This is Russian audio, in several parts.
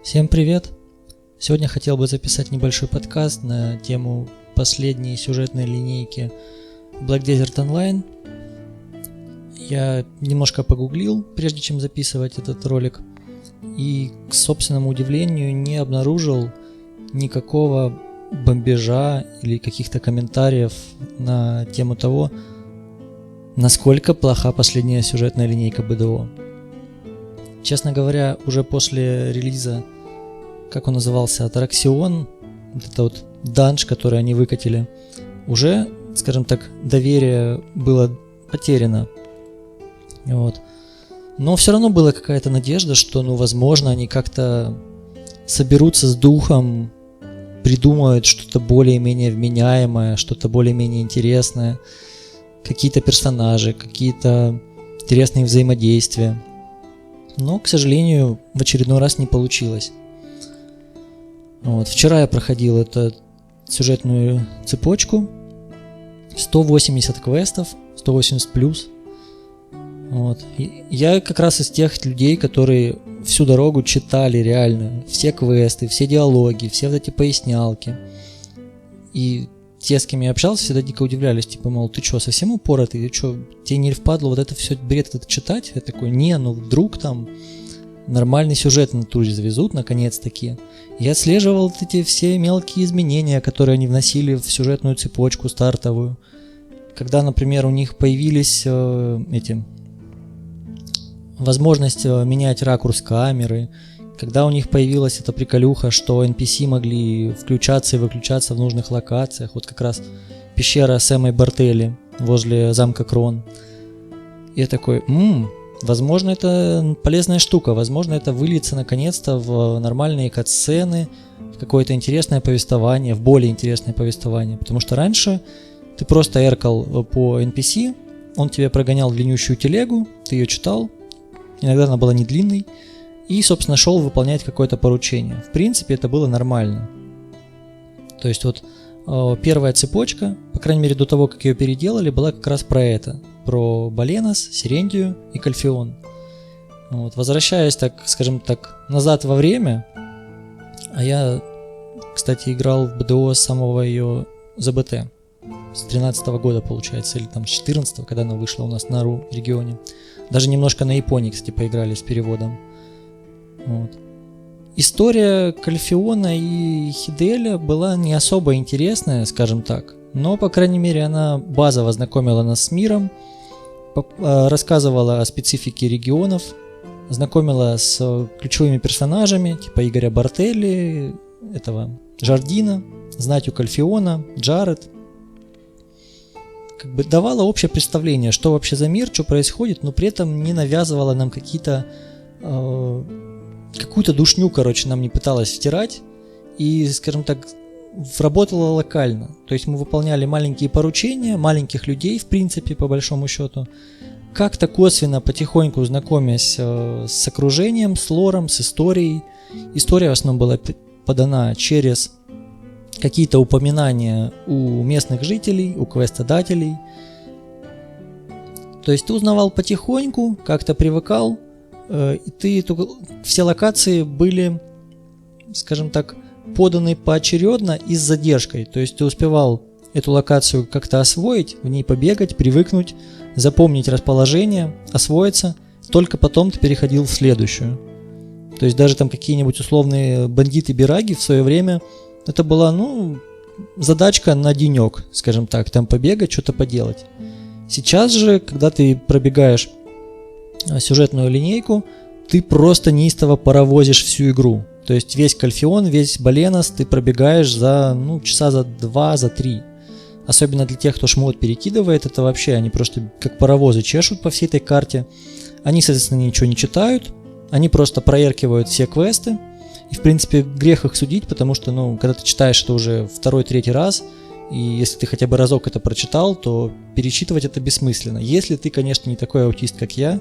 Всем привет! Сегодня хотел бы записать небольшой подкаст на тему последней сюжетной линейки Black Desert Online. Я немножко погуглил, прежде чем записывать этот ролик, и, к собственному удивлению, не обнаружил никакого бомбежа или каких-то комментариев на тему того, насколько плоха последняя сюжетная линейка БДО. Честно говоря, уже после релиза, как он назывался, Аттракцион, вот это вот данж, который они выкатили, уже, скажем так, доверие было потеряно. Вот. Но все равно была какая-то надежда, что, возможно, они как-то соберутся с духом, придумают что-то более-менее вменяемое, что-то более-менее интересное, какие-то персонажи, какие-то интересные взаимодействия. Но, к сожалению, в очередной раз не получилось. Вот. Вчера я проходил эту сюжетную цепочку. 180 квестов, 180 плюс. Вот. И я как раз из тех людей, которые всю дорогу читали реально все квесты, все диалоги, все вот эти пояснялки. И те, с кем я общался, всегда дико удивлялись, типа, мол, ты что, совсем упоротый? Ты что, тебе не впадло вот это все бред этот читать? Я такой, вдруг там нормальный сюжет на туре завезут, наконец-таки. Я отслеживал вот эти все мелкие изменения, которые они вносили в сюжетную цепочку стартовую. Когда, например, у них появились возможность менять ракурс камеры, когда у них появилась эта приколюха, что NPC могли включаться и выключаться в нужных локациях, вот как раз пещера с Эммой Бартелли возле замка Крон. И я такой, возможно, это полезная штука, возможно, это выльется наконец-то в нормальные катсцены, в какое-то интересное повествование, в более интересное повествование, потому что раньше ты просто эркал по NPC, он тебе прогонял длиннющую телегу, ты ее читал, иногда она была не длинной, и, собственно, шел выполнять какое-то поручение. В принципе, это было нормально. То есть вот первая цепочка, по крайней мере до того, как ее переделали, была как раз про это. Про Баленос, Сирендию и Кальфион. Вот. Возвращаясь, так, скажем так, назад во время, а я, кстати, играл в БДО с самого ее ЗБТ. С 13 года, получается, или там с 14, когда она вышла у нас на РУ регионе. Даже немножко на Японии, кстати, поиграли с переводом. Вот. История Кальфиона и Хиделя была не особо интересная, скажем так, но, по крайней мере, она базово знакомила нас с миром, рассказывала о специфике регионов, знакомила с ключевыми персонажами, типа Игоря Бартелли, этого Жардина, знатью Кальфиона, Джаред. Как бы давала общее представление, что вообще за мир, что происходит, но при этом не навязывала нам какую-то душню, нам не пыталась втирать и, скажем так, работала локально. То есть мы выполняли маленькие поручения, маленьких людей, в принципе, по большому счету, как-то косвенно, потихоньку знакомясь с окружением, с лором, с историей. История в основном была подана через какие-то упоминания у местных жителей, у квестодателей. То есть ты узнавал потихоньку, как-то привыкал, и все локации были, скажем так, поданы поочередно и с задержкой. То есть ты успевал эту локацию как-то освоить, в ней побегать, привыкнуть, запомнить расположение, освоиться, только потом ты переходил в следующую. То есть даже там какие-нибудь условные бандиты-бираги в свое время, это была, задачка на денек, скажем так, там побегать, что-то поделать. Сейчас же, когда ты пробегаешь сюжетную линейку, ты просто неистово паровозишь всю игру. То есть весь Кальфион, весь Баленос ты пробегаешь за часа за 2, за 3. Особенно для тех, кто шмот перекидывает, это вообще они просто как паровозы чешут по всей этой карте. Они, соответственно, ничего не читают, они просто проеркивают все квесты. И, в принципе, грех их судить, потому что, когда ты читаешь это уже второй, третий раз, и если ты хотя бы разок это прочитал, то перечитывать это бессмысленно. Если ты, конечно, не такой аутист, как я,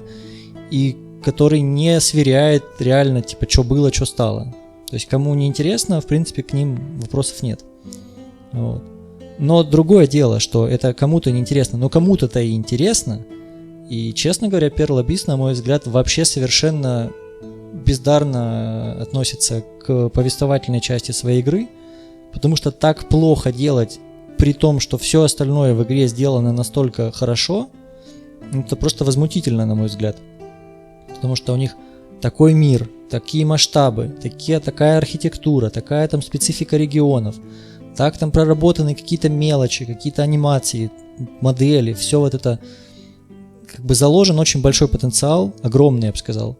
и который не сверяет реально, что было, что стало. То есть, кому не интересно, в принципе, к ним вопросов нет. Вот. Но другое дело, что это кому-то не интересно, но кому-то-то и интересно. И, честно говоря, Pearl Abyss, на мой взгляд, вообще совершенно бездарно относится к повествовательной части своей игры, потому что так плохо делать, при том, что все остальное в игре сделано настолько хорошо, это просто возмутительно, на мой взгляд. Потому что у них такой мир, такие масштабы, такая архитектура, такая там специфика регионов, так там проработаны какие-то мелочи, какие-то анимации, модели, все вот это, как бы заложен очень большой потенциал, огромный, я бы сказал.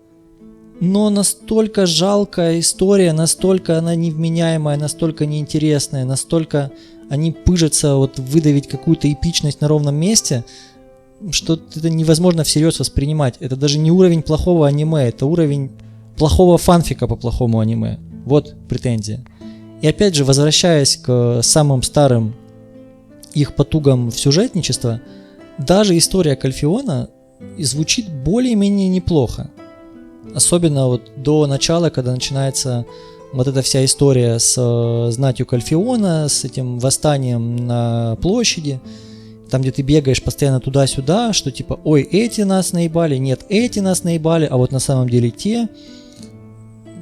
Но настолько жалкая история, настолько она невменяемая, настолько неинтересная, настолько они пыжатся вот выдавить какую-то эпичность на ровном месте, что это невозможно всерьез воспринимать. Это даже не уровень плохого аниме, это уровень плохого фанфика по плохому аниме. Вот претензия. И опять же, возвращаясь к самым старым их потугам в сюжетничество, даже история Кальфиона звучит более-менее неплохо. Особенно вот до начала, когда начинается вот эта вся история с знатью Кальфиона, с этим восстанием на площади, там, где ты бегаешь постоянно туда-сюда, что типа, ой, эти нас наебали, нет, эти нас наебали, а вот на самом деле те.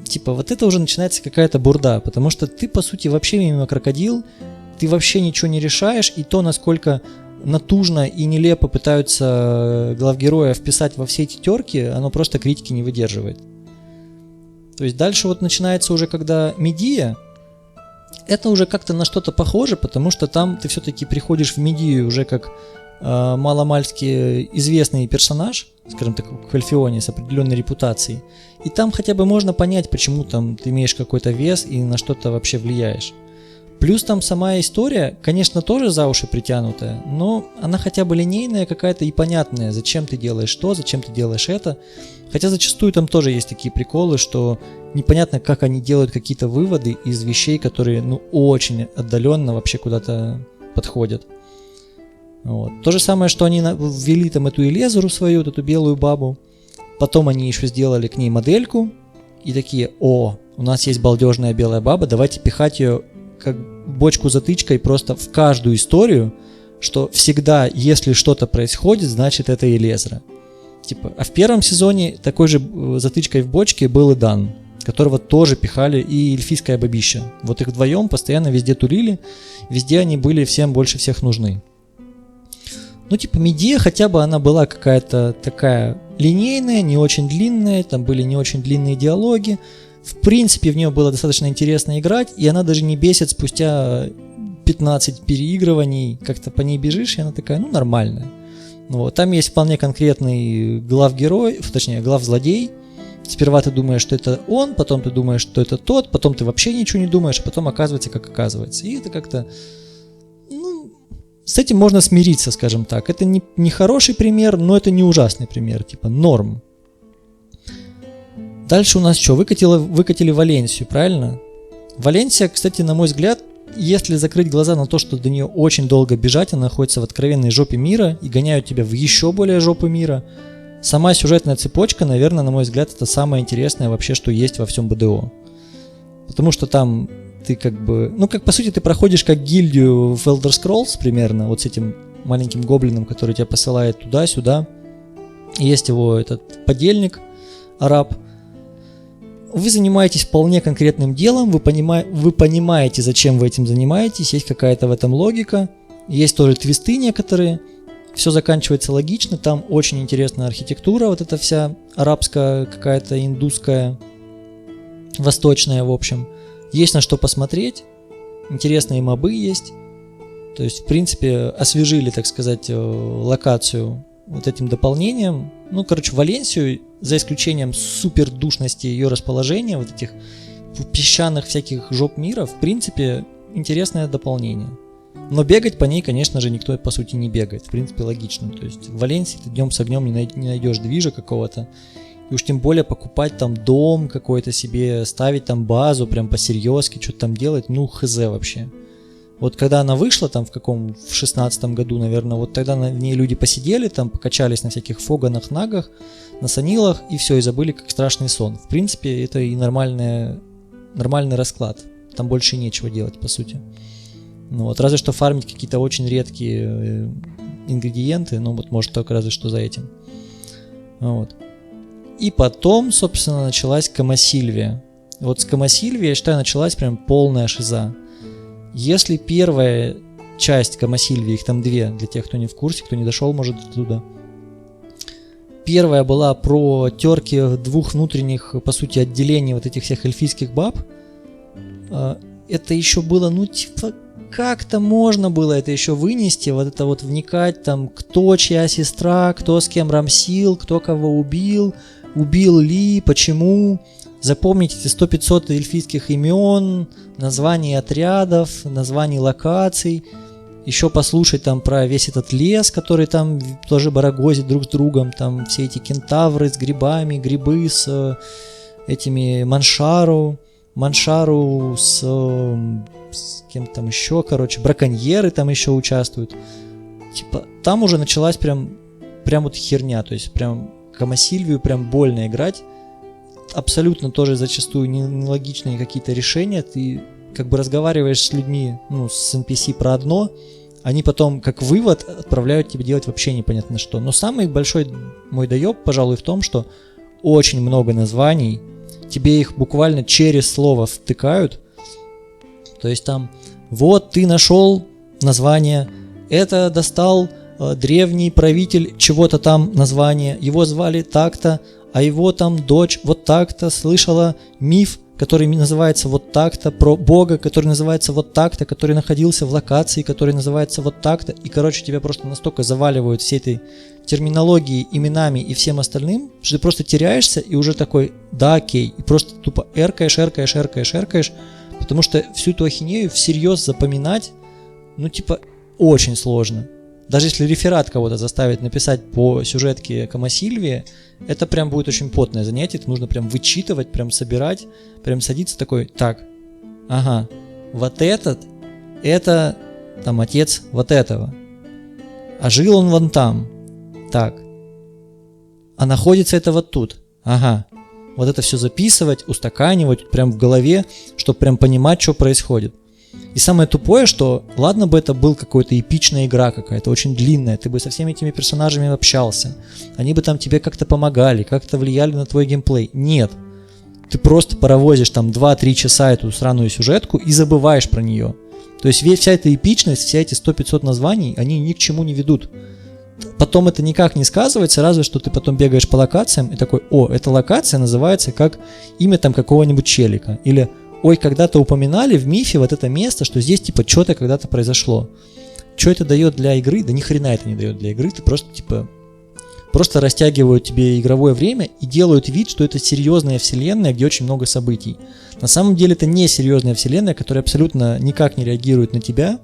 Типа, вот это уже начинается какая-то бурда, потому что ты, по сути, вообще мимо крокодил, ты вообще ничего не решаешь, и то, насколько натужно и нелепо пытаются главгероя вписать во все эти терки, оно просто критики не выдерживает. То есть дальше вот начинается уже, когда Медея, это уже как-то на что-то похоже, потому что там ты все-таки приходишь в Медею уже как маломальски известный персонаж, скажем так, в Кальфионе с определенной репутацией. И там хотя бы можно понять, почему там ты имеешь какой-то вес и на что-то вообще влияешь. Плюс там сама история, конечно, тоже за уши притянутая, но она хотя бы линейная какая-то и понятная, зачем ты делаешь то, зачем ты делаешь это. Хотя зачастую там тоже есть такие приколы, что непонятно, как они делают какие-то выводы из вещей, которые, ну, очень отдаленно вообще куда-то подходят. Вот. То же самое, что они ввели там эту Элезеру свою, эту белую бабу. Потом они еще сделали к ней модельку. И такие, о, у нас есть балдежная белая баба, давайте пихать ее как бочку-затычкой просто в каждую историю, что всегда, если что-то происходит, значит это Элезра. Типа, а в первом сезоне такой же затычкой в бочке был и Дан, которого тоже пихали, и эльфийская бабища. Вот их вдвоем постоянно везде турили, везде они были всем больше всех нужны. Ну, типа, Медея хотя бы она была какая-то такая линейная, не очень длинная, там были не очень длинные диалоги. В принципе, в нее было достаточно интересно играть, и она даже не бесит спустя 15 переигрываний, как-то по ней бежишь, и она такая, ну, нормальная. Вот. Там есть вполне конкретный главгерой, точнее, главзлодей. Сперва ты думаешь, что это он, потом ты думаешь, что это тот, потом ты вообще ничего не думаешь, а потом оказывается, как оказывается. И это как-то... С этим можно смириться, скажем так. Это не хороший пример, но это не ужасный пример, типа норм. Дальше у нас что? Выкатили Валенсию, правильно? Валенсия, кстати, на мой взгляд, если закрыть глаза на то, что до нее очень долго бежать, она находится в откровенной жопе мира и гоняют тебя в еще более жопу мира, сама сюжетная цепочка, наверное, на мой взгляд, это самое интересное вообще, что есть во всем БДО. Потому что там... Ты как бы, ну как по сути ты проходишь как гильдию в Elder Scrolls примерно, вот с этим маленьким гоблином, который тебя посылает туда-сюда. Есть его этот подельник, араб. Вы занимаетесь вполне конкретным делом, вы понимаете, зачем вы этим занимаетесь, есть какая-то в этом логика. Есть тоже твисты некоторые, все заканчивается логично, там очень интересная архитектура, вот эта вся арабская, какая-то индусская, восточная в общем. Есть на что посмотреть, интересные мобы есть, то есть, в принципе, освежили, так сказать, локацию вот этим дополнением. Ну, короче, Валенсию, за исключением супер душности ее расположения, вот этих песчаных всяких жоп мира, в принципе, интересное дополнение. Но бегать по ней, конечно же, никто, по сути, не бегает, в принципе, логично. То есть, в Валенсии ты днем с огнем не найдешь движа какого-то. И уж тем более покупать там дом какой-то себе, ставить там базу прям по-серьезки, что-то там делать, ну хз вообще. Вот когда она вышла там в 16-м году, наверное, вот тогда в ней люди посидели, там покачались на всяких фоганах, нагах, на санилах и все, и забыли как страшный сон. В принципе, это и нормальный расклад, там больше нечего делать по сути. Ну вот, разве что фармить какие-то очень редкие ингредиенты, ну вот может только разве что за этим. Вот. И потом, собственно, началась Камасильвия. Вот с Камасильвии, я считаю, началась прям полная шиза. Если первая часть Камасильвии, их там две, для тех, кто не в курсе, кто не дошел, может, туда. Первая была про терки двух внутренних, по сути, отделений вот этих всех эльфийских баб. Это еще было, ну, типа, как-то можно было это еще вынести, вот это вот вникать, там, кто чья сестра, кто с кем рамсил, кто кого убил ли, почему. Запомнить эти 100-500 эльфийских имен, названий отрядов, названий локаций. Еще послушать там про весь этот лес, который там тоже барагозит друг с другом. Там все эти кентавры с грибами, грибы с этими маншару с кем-то там еще, короче, браконьеры там еще участвуют. Типа, там уже началась прям вот херня, то есть прям Камасильвию прям больно играть. Абсолютно тоже зачастую нелогичные какие-то решения. Ты как бы разговариваешь с людьми, ну, с NPC про одно, они потом, как вывод, отправляют тебя делать вообще непонятно что. Но самый большой мой доеб, пожалуй, в том, что очень много названий, тебе их буквально через слово втыкают. То есть там, вот ты нашел название, это достал древний правитель чего-то там название, его звали так-то, а его там дочь вот так-то слышала миф, который называется вот так-то, про бога, который называется вот так-то, который находился в локации, который называется вот так-то. И, короче, тебя просто настолько заваливают всей этой терминологией, именами и всем остальным, что ты просто теряешься и уже такой, да, окей. И просто тупо эркаешь, потому что всю эту ахинею всерьез запоминать, ну, типа, очень сложно. Даже если реферат кого-то заставить написать по сюжетке Камасильвии, это прям будет очень потное занятие, это нужно прям вычитывать, прям собирать, прям садиться такой, так, ага, вот этот, это там отец вот этого, а жил он вон там, так, а находится это вот тут, ага, вот это все записывать, устаканивать прям в голове, чтобы прям понимать, что происходит. И самое тупое, что ладно бы это был какая-то эпичная игра какая-то, очень длинная, ты бы со всеми этими персонажами общался, они бы там тебе как-то помогали, как-то влияли на твой геймплей. Нет, ты просто паровозишь там 2-3 часа эту сраную сюжетку и забываешь про нее. То есть вся эта эпичность, все эти 100-500 названий, они ни к чему не ведут. Потом это никак не сказывается, разве что ты потом бегаешь по локациям и такой, о, эта локация называется как имя там какого-нибудь челика, или ой, когда-то упоминали в мифе вот это место, что здесь типа что-то когда-то произошло. Что это дает для игры? Да ни хрена это не дает для игры, ты просто растягивают тебе игровое время и делают вид, что это серьезная вселенная, где очень много событий. На самом деле это не серьезная вселенная, которая абсолютно никак не реагирует на тебя.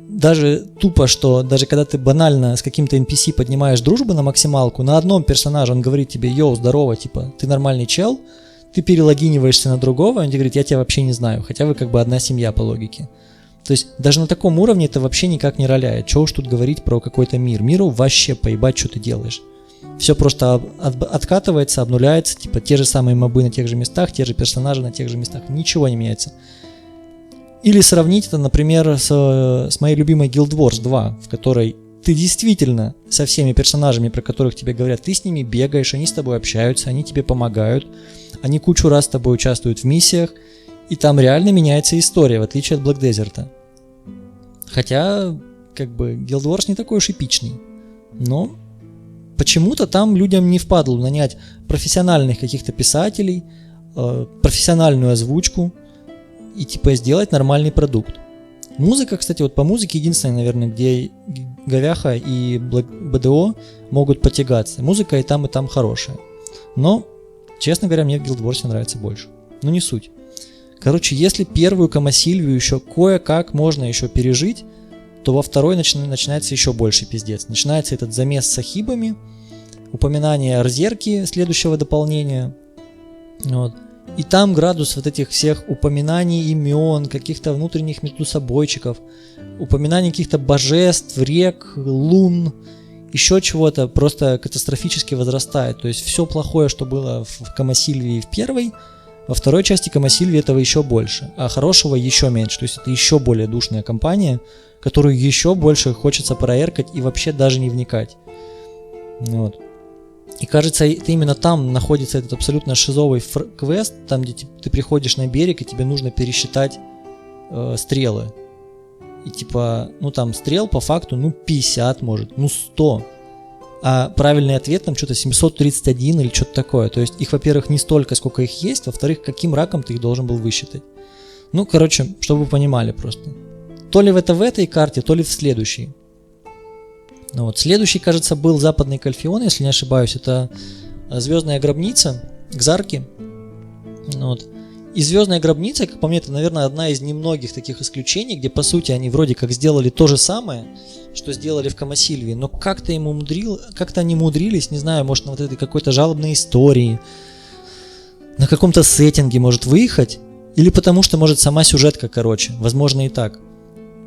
Даже тупо, что даже когда ты банально с каким-то NPC поднимаешь дружбу на максималку, на одном персонаже он говорит тебе, йоу, здорово, типа, ты нормальный чел, ты перелогиниваешься на другого, он тебе говорит, я тебя вообще не знаю, хотя вы как бы одна семья по логике. То есть даже на таком уровне это вообще никак не роляет. Чего уж тут говорить про какой-то мир. Миру вообще поебать, что ты делаешь. Все просто откатывается, обнуляется, типа те же самые мобы на тех же местах, те же персонажи на тех же местах, ничего не меняется. Или сравнить это, например, с моей любимой Guild Wars 2, в которой ты действительно со всеми персонажами, про которых тебе говорят, ты с ними бегаешь, они с тобой общаются, они тебе помогают, они кучу раз с тобой участвуют в миссиях, и там реально меняется история, в отличие от Black Desert. Хотя, как бы, Guild Wars не такой уж эпичный. Но почему-то там людям не впадло нанять профессиональных каких-то писателей, профессиональную озвучку и типа сделать нормальный продукт. Музыка, кстати, вот по музыке единственное, наверное, где Говяха и БДО могут потягаться. Музыка и там хорошая. Но, честно говоря, мне в Guild Wars нравится больше. Но не суть. Короче, если первую Камасильвию еще кое-как можно еще пережить, то во второй начинается еще больше пиздец. Начинается этот замес с ахибами, упоминание Арзерки следующего дополнения. Вот. И там градус вот этих всех упоминаний имен, каких-то внутренних междусобойчиков, упоминаний каких-то божеств, рек, лун, еще чего-то просто катастрофически возрастает. То есть все плохое, что было в Камасильвии в первой, во второй части Камасильвии этого еще больше, а хорошего еще меньше. То есть это еще более душная кампания, которую еще больше хочется проэркать и вообще даже не вникать. Вот. И кажется, это именно там находится этот абсолютно шизовый квест, там, где ты приходишь на берег, и тебе нужно пересчитать стрелы. И типа, ну там стрел по факту, 50 может, 100. А правильный ответ там что-то 731 или что-то такое. То есть их, во-первых, не столько, сколько их есть, во-вторых, каким раком ты их должен был высчитать. Ну, короче, чтобы вы понимали просто. То ли это в этой карте, то ли в следующей. Ну, вот. Следующий, кажется, был Западный Кальфион, если не ошибаюсь. Это Звездная гробница, Кзарки. Вот. И Звездная гробница, как по мне, это, наверное, одна из немногих таких исключений, где, по сути, они вроде как сделали то же самое, что сделали в Камасильвии, но как-то они умудрились, не знаю, может, на вот этой какой-то жалобной истории, на каком-то сеттинге может выехать, или потому что, может, сама сюжетка короче, возможно и так.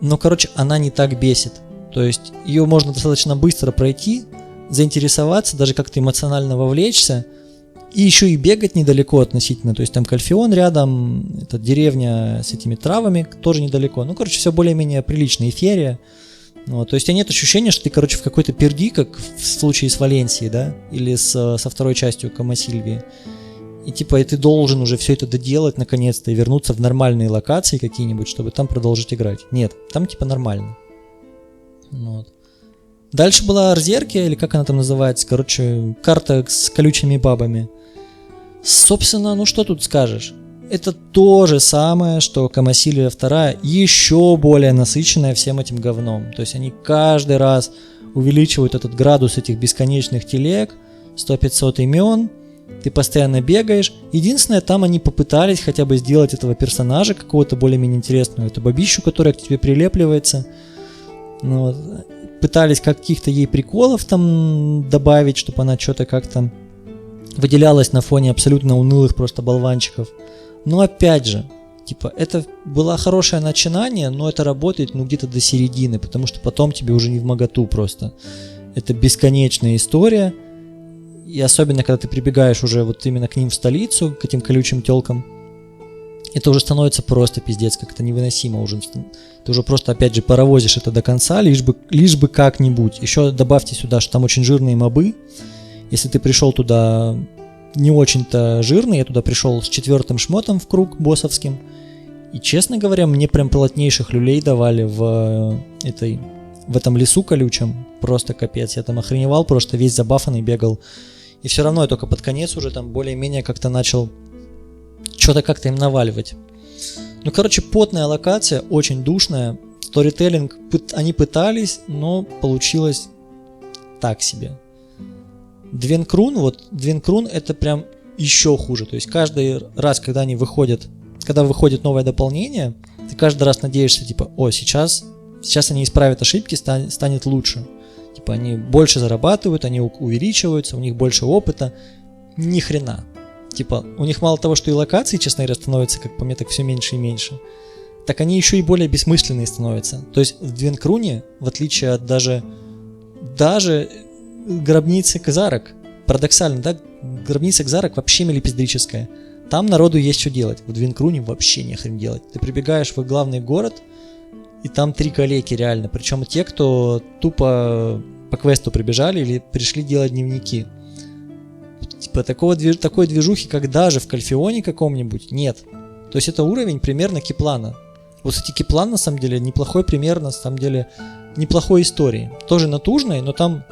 Но, короче, она не так бесит. То есть ее можно достаточно быстро пройти, заинтересоваться, даже как-то эмоционально вовлечься, и еще и бегать недалеко относительно. То есть там Кальфион рядом, это деревня с этими травами тоже недалеко. Ну, короче, все более-менее прилично, Эферия. Вот, то есть у тебя нет ощущения, что ты, короче, в какой-то перди, как в случае с Валенсией, да, или со второй частью Камасильвии. И типа, и ты должен уже все это доделать наконец-то и вернуться в нормальные локации какие-нибудь, чтобы там продолжить играть. Нет, там типа нормально. Вот. Дальше была Арзеркия, или как она там называется, короче, карта с колючими бабами. Собственно, ну что тут скажешь? Это то же самое, что Камасильвия 2, еще более насыщенная всем этим говном. То есть они каждый раз увеличивают этот градус этих бесконечных телег, 100-500 имен, ты постоянно бегаешь. Единственное, там они попытались хотя бы сделать этого персонажа какого-то более-менее интересного. Это бабищу, которая к тебе прилепливается. Ну, вот. Пытались каких-то ей приколов там добавить, чтобы она что-то как-то выделялась на фоне абсолютно унылых просто болванчиков. Но опять же, типа, это было хорошее начинание, но это работает, ну, где-то до середины, потому что потом тебе уже не вмоготу просто. Это бесконечная история, и особенно, когда ты прибегаешь уже вот именно к ним в столицу, к этим колючим телкам, это уже становится просто пиздец, как-то невыносимо уже. Ты уже просто, опять же, паровозишь это до конца, лишь бы как-нибудь. Еще добавьте сюда, что там очень жирные мобы. Если ты пришел туда не очень-то жирный, я туда пришел с 4 шмотом в круг боссовским. И, честно говоря, мне прям плотнейших люлей давали в этом лесу колючем. Просто капец. Я там охреневал, просто весь забафанный бегал. И все равно я только под конец уже там более-менее как-то начал что-то как-то им наваливать. Ну, короче, потная локация, очень душная. Сторителлинг они пытались, но получилось так себе. Двенкрун это прям еще хуже. То есть каждый раз, когда выходит новое дополнение, ты каждый раз надеешься, типа, сейчас они исправят ошибки, станет лучше. Типа они больше зарабатывают, они увеличиваются, у них больше опыта. Ни хрена. Типа, у них мало того, что и локации, честно говоря, становятся, как по мне, так все меньше и меньше, так они еще и более бессмысленные становятся. То есть в Двенкруне, в отличие от даже гробницы Кзарок, парадоксально, да, гробница Кзарок вообще мелипиздрическая. Там народу есть что делать. В Двенкруне вообще не хрен делать. Ты прибегаешь в главный город, и там 3 калеки реально. Причем те, кто тупо по квесту прибежали или пришли делать дневники. Типа такой движухи, как даже в Кальфионе каком-нибудь, нет. То есть это уровень примерно Киплана. Вот, кстати, Киплан на самом деле неплохой пример, на самом деле неплохой истории. Тоже натужной, но там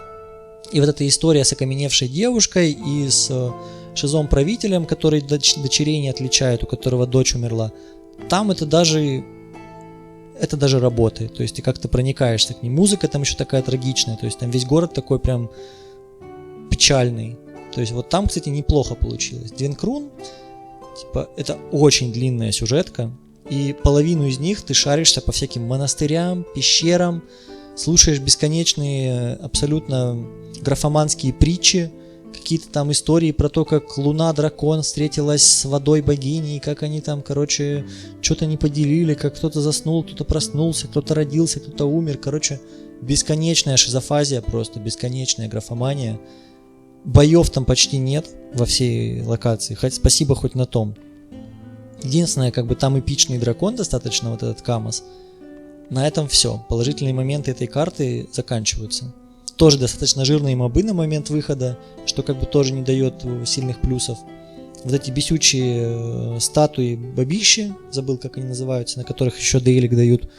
и вот эта история с окаменевшей девушкой и с шизом-правителем, который дочерей не отличает, у которого дочь умерла. Там это даже работает. То есть ты как-то проникаешься к ней. Музыка там еще такая трагичная. То есть там весь город такой прям печальный. То есть вот там, кстати, неплохо получилось. Двенкрун, типа, это очень длинная сюжетка, и половину из них ты шаришься по всяким монастырям, пещерам, слушаешь бесконечные, абсолютно графоманские притчи, какие-то там истории про то, как Луна-дракон встретилась с водой богини, и как они там, короче, что-то не поделили, как кто-то заснул, кто-то проснулся, кто-то родился, кто-то умер. Короче, бесконечная шизофазия, просто бесконечная графомания. Боев там почти нет во всей локации, хоть спасибо хоть на том. Единственное, как бы там эпичный дракон достаточно, вот этот Камос. На этом все. Положительные моменты этой карты заканчиваются. Тоже достаточно жирные мобы на момент выхода, что как бы тоже не дает сильных плюсов. Вот эти бесючие статуи бабищи, забыл, как они называются, на которых еще дейлик дают.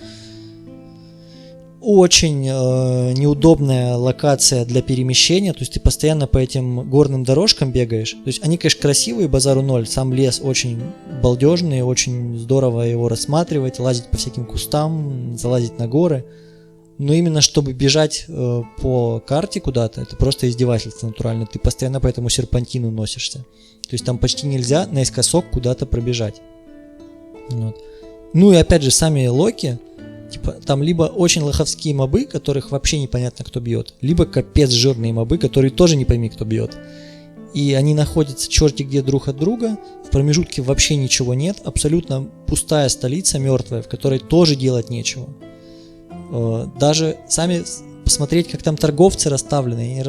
Очень неудобная локация для перемещения, то есть ты постоянно по этим горным дорожкам бегаешь. То есть они, конечно, красивые, базару ноль, сам лес очень балдежный, очень здорово его рассматривать, лазить по всяким кустам, залазить на горы. Но именно чтобы бежать по карте куда-то, это просто издевательство натурально, ты постоянно по этому серпантину носишься. То есть там почти нельзя наискосок куда-то пробежать. Вот. Ну и опять же, сами локи, типа, там либо очень лоховские мобы, которых вообще непонятно кто бьет, либо капец жирные мобы, которые тоже не пойми кто бьет. И они находятся черти где друг от друга, в промежутке вообще ничего нет, абсолютно пустая столица мертвая, в которой тоже делать нечего. Даже сами посмотреть, как там торговцы расставлены, они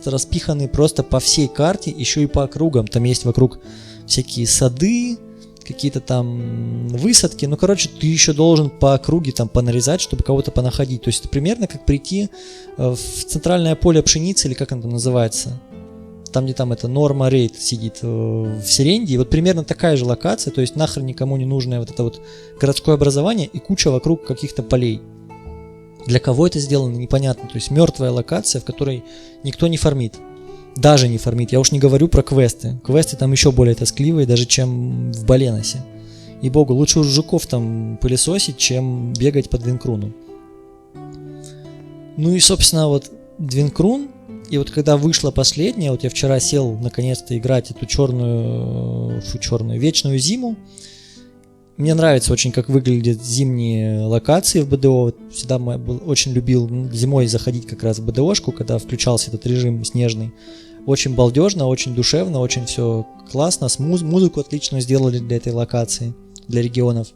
распиханы просто по всей карте, еще и по округам. Там есть вокруг всякие сады, какие-то там высадки. Ну, короче, ты еще должен по округе там понарезать, чтобы кого-то понаходить. То есть это примерно как прийти в центральное поле пшеницы, или как оно там называется. Там, где там это Норма Рейд сидит в Серендии. Вот примерно такая же локация, то есть нахрен никому не нужное вот это вот городское образование и куча вокруг каких-то полей. Для кого это сделано, непонятно. То есть мертвая локация, в которой никто не фармит. Даже не фармит. Я уж не говорю про квесты. Квесты там еще более тоскливые, даже чем в Баленосе. И богу, лучше уж жуков там пылесосить, чем бегать по Двинкруну. Ну и, собственно, вот Двинкрун. И вот когда вышла последняя, вот я вчера сел наконец-то играть эту черную вечную зиму. Мне нравится очень, как выглядят зимние локации в БДО. Всегда очень любил зимой заходить как раз в БДОшку, когда включался этот режим снежный. Очень балдежно, очень душевно, очень все классно. Музыку отлично сделали для этой локации, для регионов.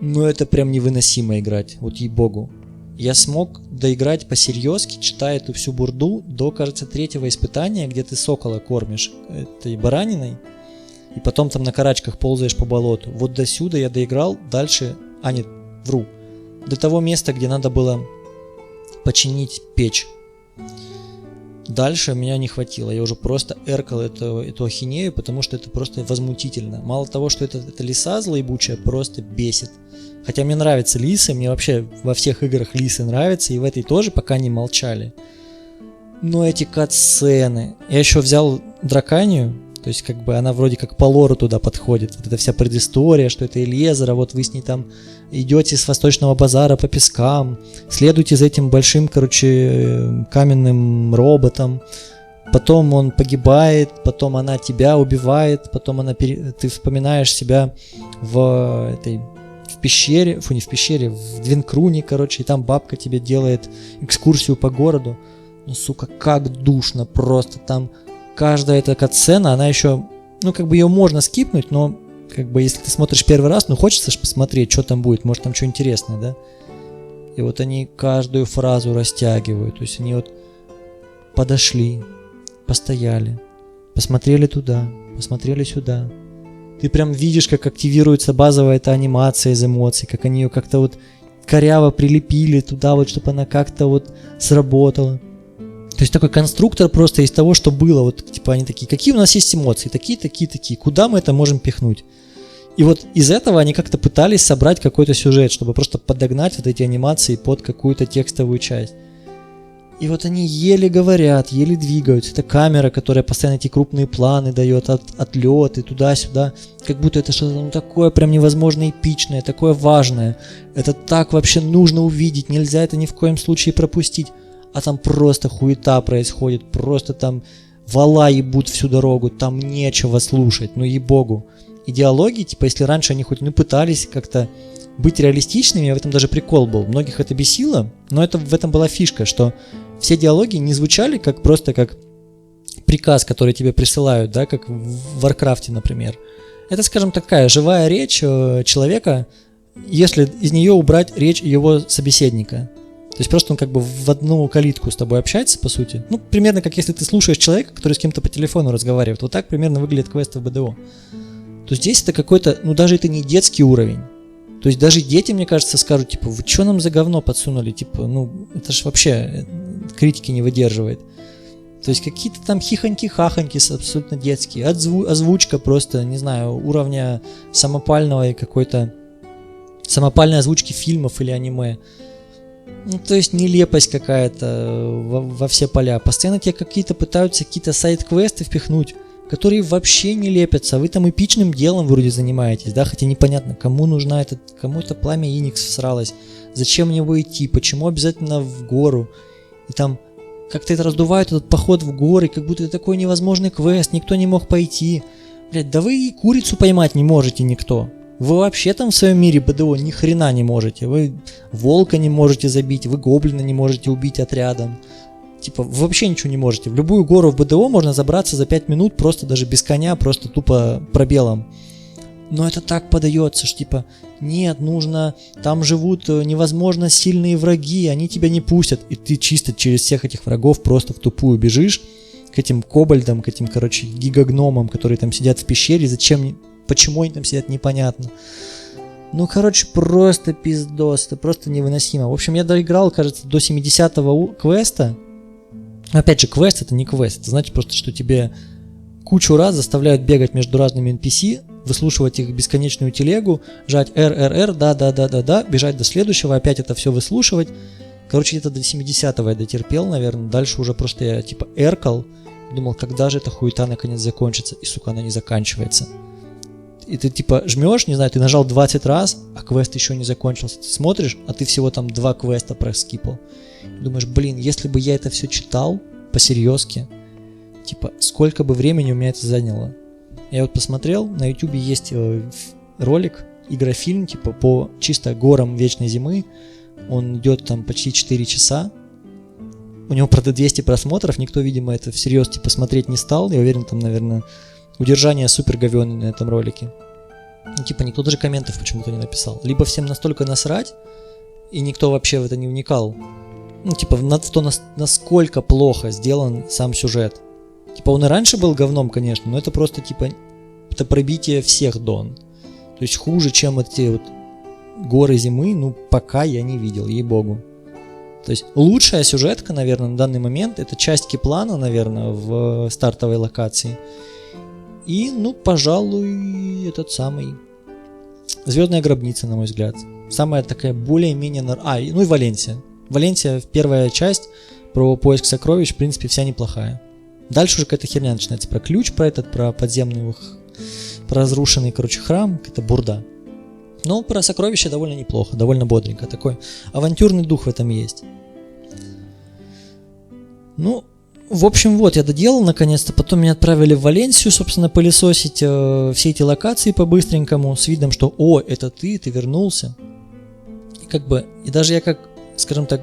Но это прям невыносимо играть, вот ей-богу. Я смог доиграть по-серьезки, читая эту всю бурду, до, кажется, 3-го испытания, где ты сокола кормишь этой бараниной. И потом там на карачках ползаешь по болоту. Вот до сюда я доиграл, дальше... нет, вру. До того места, где надо было починить печь. Дальше меня не хватило. Я уже просто эркал эту ахинею, потому что это просто возмутительно. Мало того, что это лиса злоебучая, просто бесит. Хотя мне нравятся лисы, мне вообще во всех играх лисы нравятся, и в этой тоже, пока не молчали. Но эти катсцены... Я еще взял Драканию. То есть, как бы она вроде как по лору туда подходит. Вот эта вся предыстория, что это Эльезер, а вот вы с ней там идете с Восточного базара по пескам, следуете за этим большим, каменным роботом. Потом он погибает, потом она тебя убивает, потом ты вспоминаешь себя в пещере, в Двинкруне, и там бабка тебе делает экскурсию по городу. Ну, сука, как душно просто там. Каждая эта катсцена, она еще, ее можно скипнуть, но, если ты смотришь первый раз, хочется же посмотреть, что там будет, может там что интересное, да? И вот они каждую фразу растягивают, то есть они вот подошли, постояли, посмотрели туда, посмотрели сюда. Ты прям видишь, как активируется базовая эта анимация из эмоций, как они ее как-то вот коряво прилепили туда, вот, чтобы она как-то вот сработала. То есть такой конструктор просто из того, что было. Вот они такие, какие у нас есть эмоции? Такие. Куда мы это можем пихнуть? И вот из этого они как-то пытались собрать какой-то сюжет, чтобы просто подогнать вот эти анимации под какую-то текстовую часть. И вот они еле говорят, еле двигаются. Это камера, которая постоянно эти крупные планы дает, отлеты туда-сюда. Как будто это что-то такое прям невозможно эпичное, такое важное. Это так вообще нужно увидеть, нельзя это ни в коем случае пропустить. А там просто хуета происходит, просто там вала ебут всю дорогу, там нечего слушать, ей-богу. И диалоги, если раньше они хоть пытались как-то быть реалистичными, в этом даже прикол был, многих это бесило, но в этом была фишка, что все диалоги не звучали как приказ, который тебе присылают, да, как в Варкрафте, например. Это, скажем, такая живая речь человека, если из нее убрать речь его собеседника. То есть просто он в одну калитку с тобой общается, по сути. Примерно как если ты слушаешь человека, который с кем-то по телефону разговаривает. Вот так примерно выглядит квесты в БДО. То здесь это какой-то, даже это не детский уровень. То есть даже дети, мне кажется, скажут, вы что нам за говно подсунули? Это ж вообще критики не выдерживает. То есть какие-то там хихоньки-хахоньки абсолютно детские. Озвучка просто, не знаю, уровня самопальной озвучки фильмов или аниме. Ну, то есть нелепость какая-то во все поля. Постоянно тебе пытаются какие-то сайд-квесты впихнуть, которые вообще не лепятся. Вы там эпичным делом вроде занимаетесь, да, хотя непонятно, кому это пламя Иникс всралось, зачем в него идти, почему обязательно в гору. И там как-то это раздувает этот поход в горы, как будто это такой невозможный квест, никто не мог пойти. Блять, да вы и курицу поймать не можете никто. Вы вообще там в своем мире БДО ни хрена не можете. Вы волка не можете забить, вы гоблина не можете убить отрядом. Типа, вы вообще ничего не можете. В любую гору в БДО можно забраться за 5 минут, просто даже без коня, просто тупо пробелом. Но это так подается, что типа, нет, нужно, там живут невозможно сильные враги, они тебя не пустят. И ты чисто через всех этих врагов просто в тупую бежишь к этим кобальдам, к этим, гигагномам, которые там сидят в пещере. Почему они там сидят, непонятно. Ну, просто пиздос, это просто невыносимо. В общем, я доиграл, кажется, до 70-го квеста. Опять же, квест это не квест, это значит просто, что тебе кучу раз заставляют бегать между разными NPC, выслушивать их бесконечную телегу, жать RRR, да, бежать до следующего, опять это все выслушивать. Где-то до 70-го я дотерпел, наверное, дальше уже просто я эркал, думал, когда же эта хуета наконец закончится, и, сука, она не заканчивается. И ты жмешь, не знаю, ты нажал 20 раз, а квест еще не закончился. Ты смотришь, а ты всего там 2 квеста проскипал. Думаешь, если бы я это все читал по-серьезки, сколько бы времени у меня это заняло. Я посмотрел, на YouTube есть ролик, игрофильм, по чисто горам Вечной Зимы. Он идет там почти 4 часа. У него, правда, 200 просмотров, никто, видимо, это всерьез смотреть не стал. Я уверен, там, наверное, удержание супер говёное на этом ролике. Никто даже комментов почему-то не написал. Либо всем настолько насрать, и никто вообще в это не вникал. На то, насколько плохо сделан сам сюжет. Он и раньше был говном, конечно, но это просто, это пробитие всех дон. То есть хуже, чем эти горы зимы, пока я не видел, ей-богу. То есть лучшая сюжетка, наверное, на данный момент, это часть Киплана, наверное, в стартовой локации. И, пожалуй, этот самый Звездная гробница, на мой взгляд. Самая такая более-менее... и Валенсия. Валенсия, первая часть про поиск сокровищ, в принципе, вся неплохая. Дальше уже какая-то херня начинается про ключ, про подземный, про разрушенный, храм, какая-то бурда. Но про сокровища довольно неплохо, довольно бодренько. Такой авантюрный дух в этом есть. В общем, я доделал наконец-то. Потом меня отправили в Валенсию, собственно, пылесосить все эти локации по-быстренькому, с видом, что это ты вернулся. И даже я скажем так,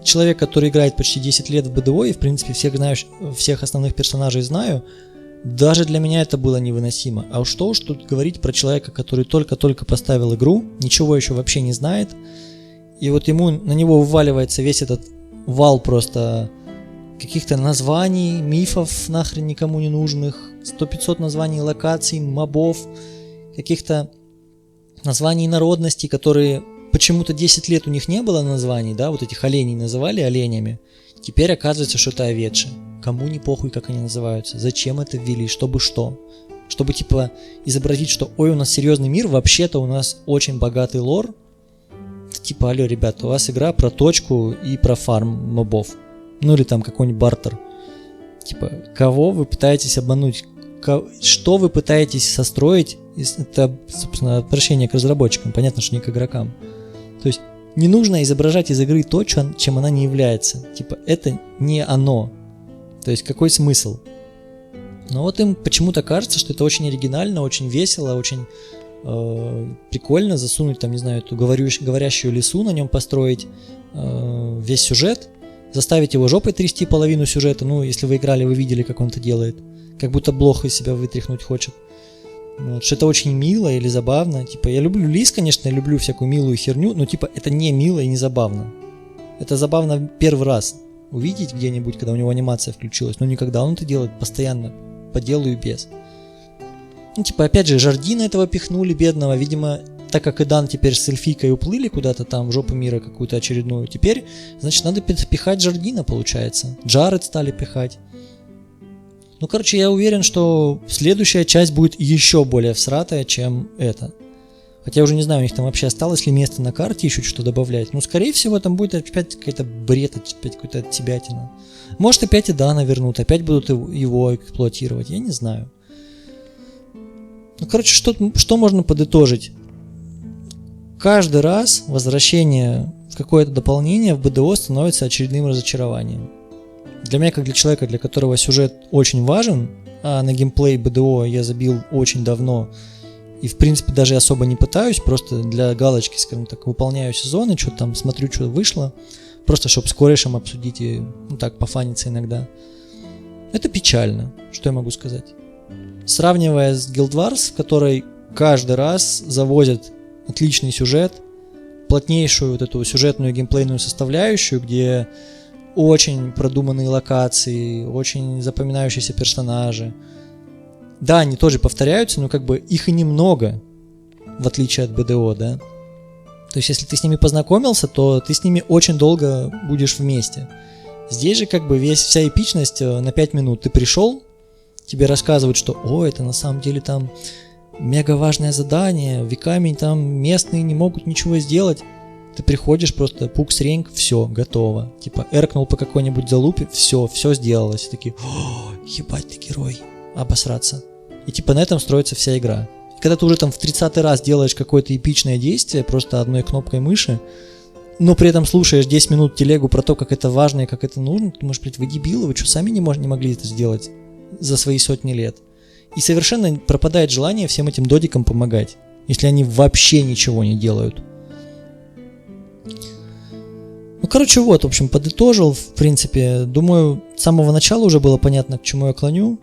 человек, который играет почти 10 лет в БДО и, в принципе, всех основных персонажей знаю, даже для меня это было невыносимо. А что уж тут говорить про человека, который только-только поставил игру, ничего еще вообще не знает, и на него вываливается весь этот вал просто каких-то названий, мифов нахрен никому не нужных, 100-500 названий локаций, мобов, каких-то названий народностей, которые... Почему-то 10 лет у них не было названий, да, этих оленей называли оленями. Теперь оказывается, что это овечи. Кому не похуй, как они называются. Зачем это ввели, чтобы что? Чтобы изобразить, что у нас серьезный мир, вообще-то у нас очень богатый лор. Алло, ребята, у вас игра про точку и про фарм мобов. Или там какой-нибудь бартер. Кого вы пытаетесь обмануть? Что вы пытаетесь состроить? Это, собственно, обращение к разработчикам. Понятно, что не к игрокам. То есть не нужно изображать из игры то, чем она не является. Это не оно. То есть какой смысл? Но им почему-то кажется, что это очень оригинально, очень весело, очень прикольно засунуть там, не знаю, эту говорящую лису, на нем построить весь сюжет, заставить его жопой трясти половину сюжета. Если вы играли, вы видели, как он это делает. Как будто блох из себя вытряхнуть хочет. Что это очень мило или забавно. Я люблю лис, конечно, я люблю всякую милую херню, но это не мило и не забавно. Это забавно первый раз увидеть где-нибудь, когда у него анимация включилась, но никогда он это делает постоянно, по делу и без. Опять же, Жардина этого пихнули, бедного, видимо, так как Эдан теперь с эльфийкой уплыли куда-то там в жопу мира какую-то очередную, теперь, значит, надо пихать Жардина, получается. Джаред стали пихать. Ну, короче, я уверен, что следующая часть будет еще более всратая, чем эта. Хотя я уже не знаю, у них там вообще осталось ли место на карте еще что добавлять. Ну, скорее всего, там будет опять какая-то бред, опять какая-то отсебятина. Может, опять и Дана вернут, опять будут его эксплуатировать, я не знаю. Ну, короче, что можно подытожить? Каждый раз возвращение в какое-то дополнение в БДО становится очередным разочарованием. Для меня, как для человека, для которого сюжет очень важен, а на геймплей БДО я забил очень давно, и в принципе даже особо не пытаюсь, просто для галочки, скажем так, выполняю сезоны, что-то там смотрю, что вышло, просто чтобы с корешем обсудить и так пофаниться иногда. Это печально, что я могу сказать. Сравнивая с Guild Wars, в которой каждый раз завозят отличный сюжет, плотнейшую вот эту сюжетную геймплейную составляющую, где очень продуманные локации, очень запоминающиеся персонажи. Да, они тоже повторяются, но как бы их и немного, в отличие от БДО, да. То есть, если ты с ними познакомился, то ты с ними очень долго будешь вместе. Здесь же как бы вся эпичность на 5 минут. Ты пришел, тебе рассказывают, что это на самом деле там мега важное задание, веками там местные не могут ничего сделать. Ты приходишь, просто пукс-ренг, все, готово. Типа, эркнул по какой-нибудь залупе, все сделалось. И такие, ебать, ты герой, обосраться. И типа на этом строится вся игра. И когда ты уже там в 30-й раз делаешь какое-то эпичное действие, просто одной кнопкой мыши, но при этом слушаешь 10 минут телегу про то, как это важно и как это нужно, ты можешь, блядь, вы дебилы, вы что, сами не могли это сделать за свои сотни лет? И совершенно пропадает желание всем этим додикам помогать, если они вообще ничего не делают. Ну, короче, вот, в общем, подытожил, в принципе, думаю, с самого начала уже было понятно, к чему я клоню.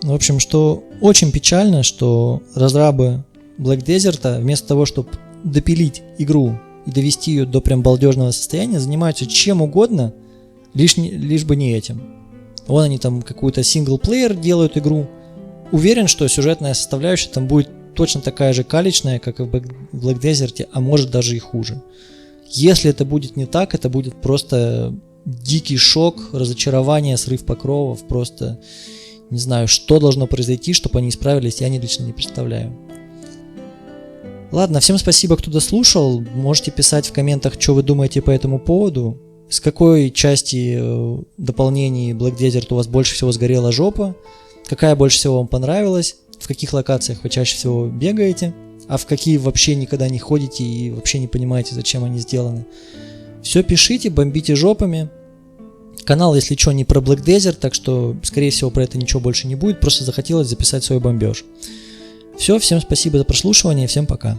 В общем, что очень печально, что разрабы Black Desert вместо того, чтобы допилить игру и довести ее до прям балдежного состояния, занимаются чем угодно, лишь бы не этим. Вон они там какую-то синглплеер делают игру. Уверен, что сюжетная составляющая там будет точно такая же калечная, как и в Black Desert, а может даже и хуже. Если это будет не так, это будет просто дикий шок, разочарование, срыв покровов, просто не знаю, что должно произойти, чтобы они исправились, я лично не представляю. Ладно, всем спасибо, кто дослушал, можете писать в комментах, что вы думаете по этому поводу, с какой части дополнений Black Desert у вас больше всего сгорела жопа, какая больше всего вам понравилась, в каких локациях вы чаще всего бегаете, а в какие вообще никогда не ходите и вообще не понимаете, зачем они сделаны. Все пишите, бомбите жопами. Канал, если что, не про Black Desert, так что, скорее всего, про это ничего больше не будет, просто захотелось записать свой бомбеж. Все, всем спасибо за прослушивание, всем пока.